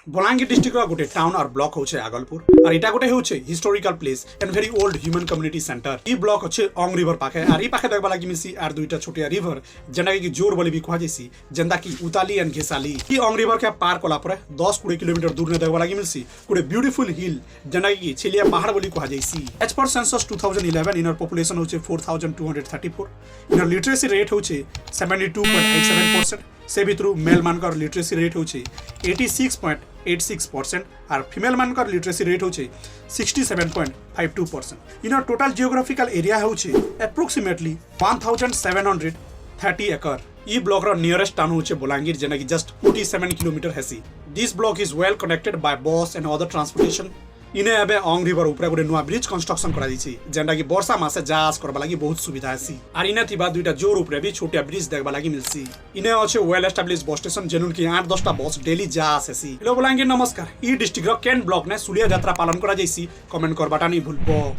Balangir district गोटे town और block होचे आगलपुर और इटा गोटे होचे historical place and very old human community centre. E block होचे ऑंग रिवर पाखे और ई पाखे देखबा लागि मिसी आर दुईटा छोटिया रिवर जेना कि जोर बोली भी कहा जैसी जेंदा की उताली एंड घेसाली। ई ऑंग रिवर के पार कोला परे 10-20 किलोमीटर दूर ने देखबा लागि मिलसी गोटे ब्यूटीफुल हिल जेना कि छिलिया पहाड़ बोली कहा जैसी। As per census 2011 inner population होचे 4234। इनर लिटरेसी रेट होचे 72.87%। से भितरु मेल मानकर लिटरेसी रेट होचे 86.86% और फीमेल मानकर लिटरेसी रेट होचे 67.52%। इनर टोटल जियोग्राफिकल एरिया होचे अप्रोक्सीमेटली 1730 एकड़। ई ब्लॉक रो नियरेस्ट टाउन होचे बलांगीर जेना कि जस्ट 47 किलोमीटर हेसी। This block is well connected by bus and other transportation. इने एबे ऑंग रिवर ऊपर गोटे नुआ ब्रिज कंस्ट्रक्शन करा दिछि जेंडा कि वर्षा मासे जास करबा लागि बहुत सुविधा हेसी। आर इने थिबा दुईटा जोर ऊपर भी छोटिया ब्रिज देखबा लागि मिलसी। इने अछि well established bus station genuine कि 8-10टा बस डेली जास हेसी। हेलो बलांगीर नमस्कार। ई डिस्ट्रिक्ट रो केन ब्लॉक ने सुलिया यात्रा पालन करा जैसी कमेंट करबाटा नहीं भूलबो।